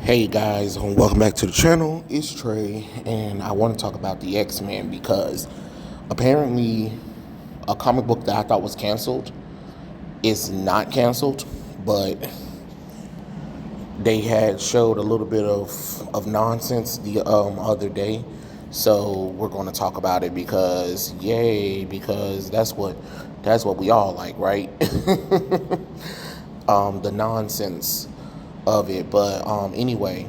Hey guys, welcome back to the channel. It's Trey, and I want to talk about the X-Men because apparently a comic book that I thought was canceled is not canceled, but they had showed a little bit of nonsense the other day. So we're going to talk about it because yay, because that's what we all like, right? The nonsense of it. But anyway,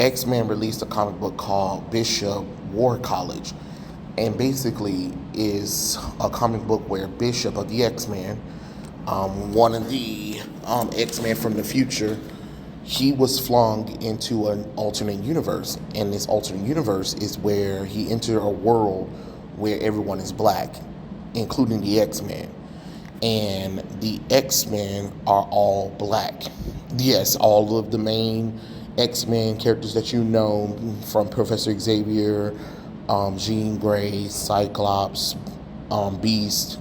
X-Men released a comic book called Bishop War College, and basically is a comic book where Bishop of the X-Men, one of the X-Men from the future, he was flung into an alternate universe, and this alternate universe is where he entered a world where everyone is black, including the X-Men. And the X-Men are all black. Yes, all of the main X-Men characters that you know, from Professor Xavier, Jean Grey, Cyclops, Beast,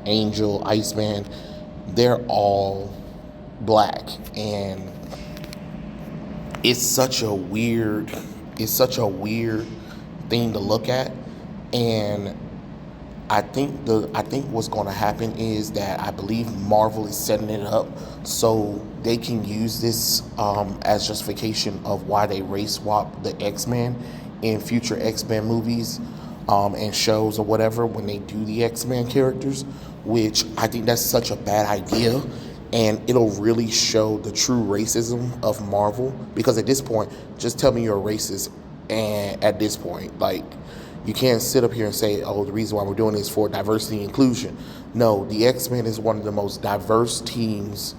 Angel, Iceman, they're all black. And it's such a weird thing to look at. And I think what's going to happen is that I believe Marvel is setting it up so they can use this as justification of why they race swap the X-Men in future X-Men movies and shows or whatever when they do the X-Men characters, which I think that's such a bad idea. And it'll really show the true racism of Marvel, because at this point, just tell me you're racist. And at this point, like, you can't sit up here and say, oh, the reason why we're doing this is for diversity and inclusion. No, the X-Men is one of the most diverse teams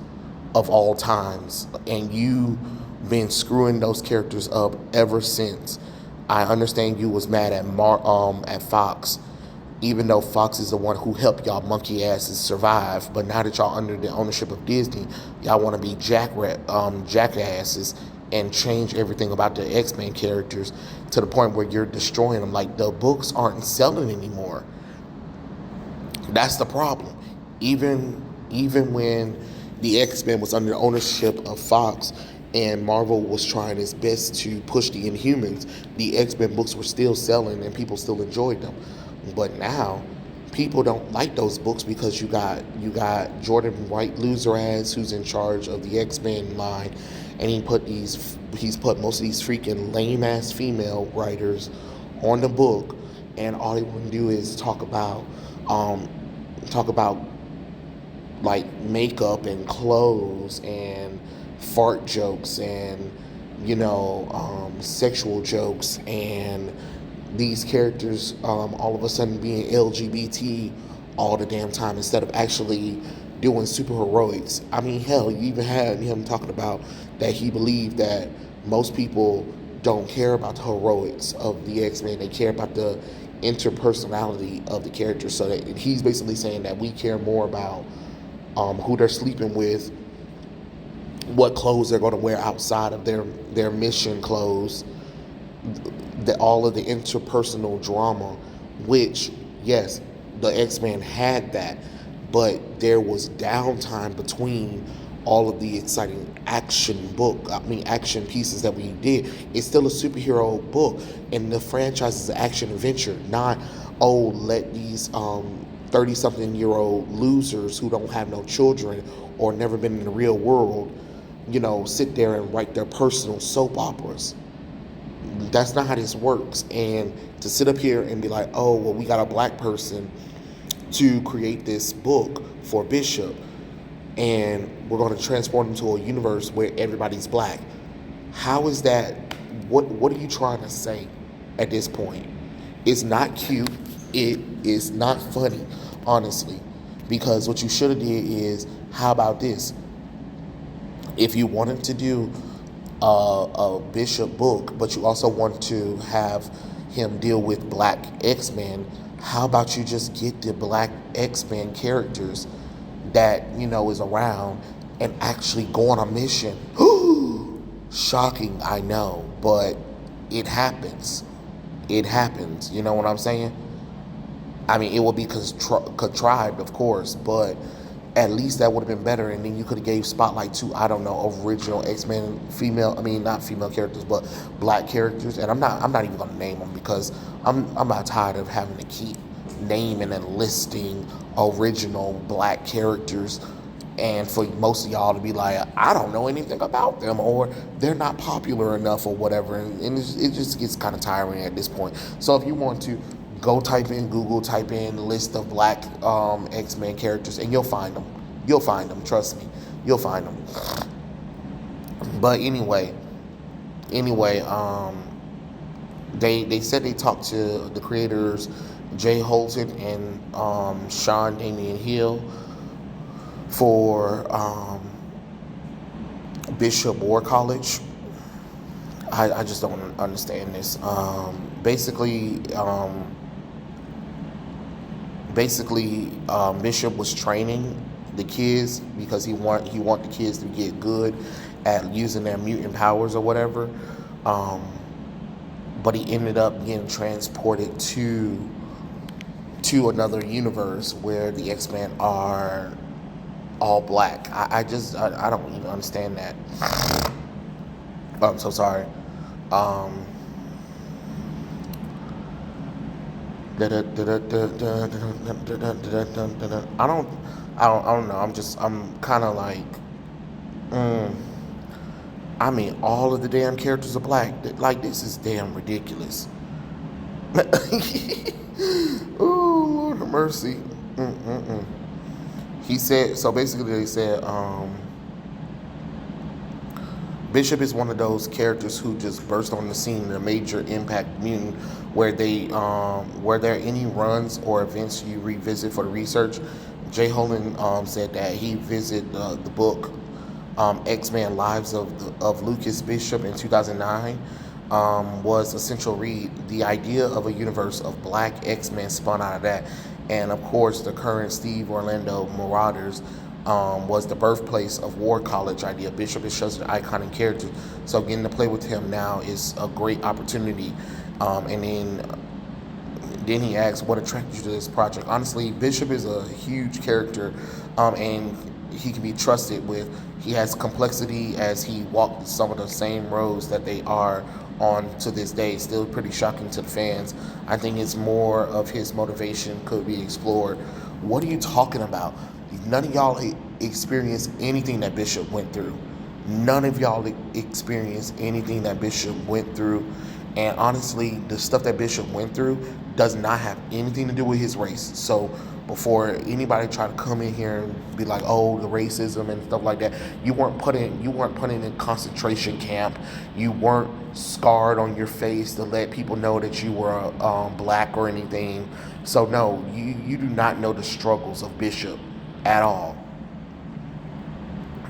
of all times, and you've been screwing those characters up ever since. I understand you was mad at Fox, even though Fox is the one who helped y'all monkey asses survive. But now that y'all under the ownership of Disney, y'all want to be jackasses and change everything about the X-Men characters to the point where you're destroying them. Like, the books aren't selling anymore. That's the problem. Even when the X-Men was under the ownership of Fox and Marvel was trying its best to push the Inhumans, the X-Men books were still selling and people still enjoyed them. But now people don't like those books because you got Jordan White loser ass who's in charge of the X-Men line, and he's put most of these freaking lame ass female writers on the book, and all they want to do is talk about like makeup and clothes and fart jokes and sexual jokes, and these characters all of a sudden being LGBT all the damn time instead of actually doing super heroics. I mean, hell, you even had him talking about that he believed that most people don't care about the heroics of the X-Men. They care about the interpersonality of the characters. So that he's basically saying that we care more about who they're sleeping with, what clothes they're going to wear outside of their mission clothes, all of the interpersonal drama, which, yes, the X-Men had that, but there was downtime between all of the exciting action pieces that we did. It's still a superhero book, and the franchise is an action adventure, not, oh, let these 30-something-year-old losers who don't have no children or never been in the real world, sit there and write their personal soap operas. That's not how this works. And to sit up here and be like, oh, well, we got a black person to create this book for Bishop, and we're going to transform him to a universe where everybody's black. How is that? What are you trying to say at this point? It's not cute. It is not funny, honestly. Because what you should have did is, how about this? If you wanted to do a Bishop book, but you also want to have him deal with black X-Men, how about you just get the black X-Men characters that is around and actually go on a mission? Shocking, I know, but it happens. It happens. You know what I'm saying? I mean, it will be contrived, of course, but At least that would have been better, and then you could have gave spotlight to, I don't know, original X-Men female, I mean not female characters, but black characters. And I'm not even gonna name them because I'm not tired of having to keep naming and listing original black characters, and for most of y'all to be like, I don't know anything about them, or they're not popular enough, or whatever, and it just gets kind of tiring at this point. So if you want to go type in list of black X-Men characters, and you'll find them. You'll find them. Trust me, you'll find them. But anyway, they said they talked to the creators Jay Holton and Sean Damian Hill for Bishop War College. I just don't understand this. Basically, Bishop was training the kids because he want the kids to get good at using their mutant powers or whatever. But he ended up getting transported to another universe where the X-Men are all black. I don't even understand that. I'm so sorry. I don't know. I'm kind of like, I mean, all of the damn characters are black. Like, this is damn ridiculous. Oh, Lord have mercy. He said, so basically they said, Bishop is one of those characters who just burst on the scene in a major impact mutant where were there any runs or events you revisit for the research? Jay Holden said that he visited the book X-Men Lives of Lucas Bishop in 2009 was a central read. The idea of a universe of black X-Men spun out of that. And of course, the current Steve Orlando Marauders was the birthplace of War College idea. Bishop is such an iconic character, so getting to play with him now is a great opportunity. And then he asks, what attracted you to this project? Honestly, Bishop is a huge character, and he can be trusted with. He has complexity as he walked some of the same roads that they are on to this day. Still pretty shocking to the fans. I think it's more of his motivation could be explored. What are you talking about? None of y'all experienced anything that Bishop went through. None of y'all experienced anything that Bishop went through. And honestly, the stuff that Bishop went through does not have anything to do with his race. So before anybody try to come in here and be like, oh, the racism and stuff like that, you weren't put in concentration camp. You weren't scarred on your face to let people know that you were black or anything. So no, you do not know the struggles of Bishop at all.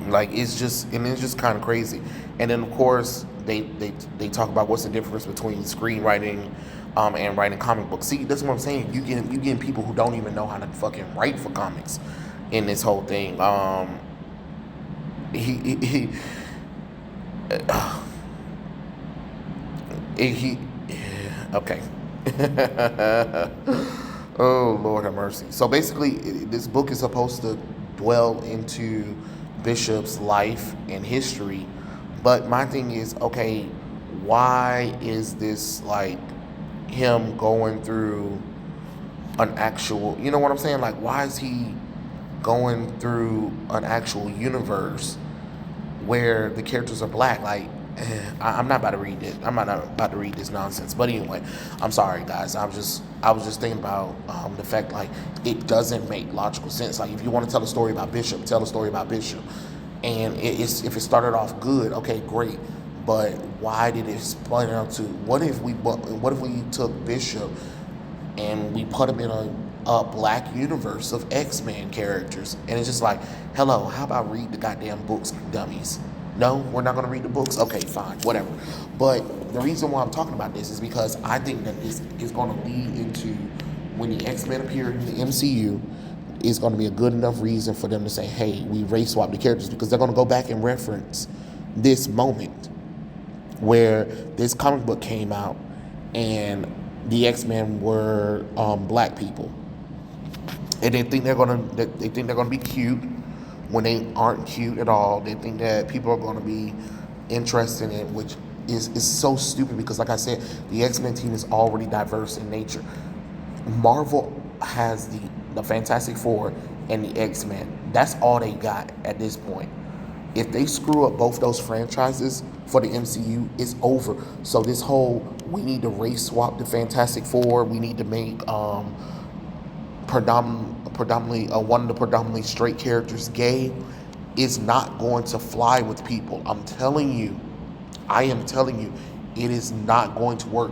Like, it's just kind of crazy. And then of course they talk about what's the difference between screenwriting and writing comic books. See, that's what I'm saying. You getting people who don't even know how to fucking write for comics in this whole thing. Okay. Oh, Lord have mercy. So basically, this book is supposed to dwell into Bishop's life and history. But my thing is, okay, why is this like him going through an actual, you know what I'm saying? Like, why is he going through an actual universe where the characters are black? Like, I'm not about to read it. I'm not about to read this nonsense. But anyway, I'm sorry, guys. I was just thinking about the fact, like, it doesn't make logical sense. Like, if you want to tell a story about Bishop, tell a story about Bishop. And if it started off good, okay, great. But why did it split out to, what if we took Bishop and we put him in a black universe of X-Men characters? And it's just like, hello, how about read the goddamn books, dummies? No, we're not going to read the books? Okay, fine, whatever. But the reason why I'm talking about this is because I think that this is going to lead into, when the X-Men appear in the MCU, is going to be a good enough reason for them to say, hey, we race swap the characters, because they're going to go back and reference this moment where this comic book came out and the X-Men were black people. and they think they're gonna be cute when they aren't cute at all. They think that people are gonna be interested in it, which is so stupid because, like I said, the X-Men team is already diverse in nature. Marvel has the Fantastic Four and the X-Men. That's all they got at this point. If they screw up both those franchises for the MCU, it's over. So this whole we need to race swap the Fantastic Four, we need to make predominantly one of the predominantly straight characters gay, is not going to fly with people. I'm telling you, I am telling you, it is not going to work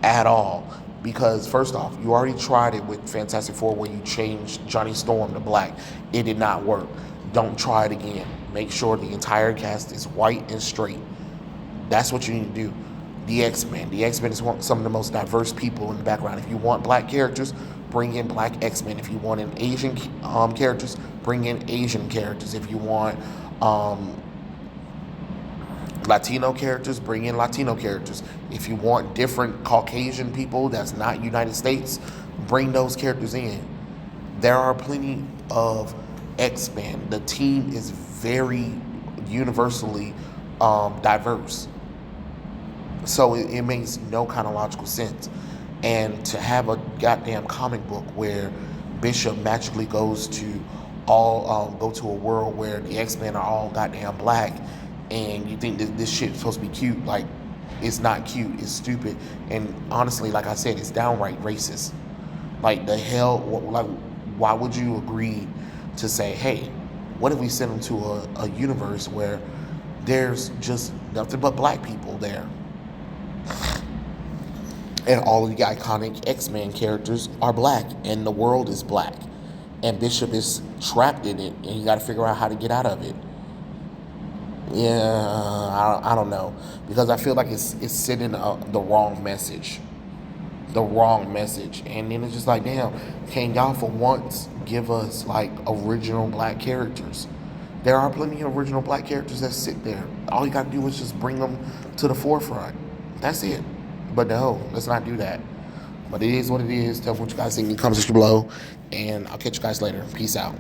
at all. Because first off, you already tried it with Fantastic Four where you changed Johnny Storm to black. It did not work. Don't try it again. Make sure the entire cast is white and straight. That's what you need to do. The X-Men. The X-Men is some of the most diverse people in the background. If you want black characters, bring in black X-Men. If you want an Asian characters, bring in Asian characters. If you want Latino characters, bring in Latino characters. If you want different Caucasian people that's not United States, bring those characters in. There are plenty of X-Men. The team is very universally diverse. So it makes no kind of logical sense. And to have a goddamn comic book where Bishop magically goes to go to a world where the X-Men are all goddamn black, and you think that this shit is supposed to be cute, like, it's not cute, it's stupid, and honestly, like I said, it's downright racist. Like, the hell, like, why would you agree to say, hey, what if we send them to a universe where there's just nothing but black people there? And all of the iconic X-Men characters are black, and the world is black. And Bishop is trapped in it, and you gotta figure out how to get out of it. Yeah, I don't know. Because I feel like it's sending the wrong message. The wrong message. And then it's just like, damn, can y'all for once give us, like, original black characters? There are plenty of original black characters that sit there. All you gotta do is just bring them to the forefront. That's it. But no, let's not do that. But it is what it is. Tell me what you guys think in the comment section below. And I'll catch you guys later. Peace out.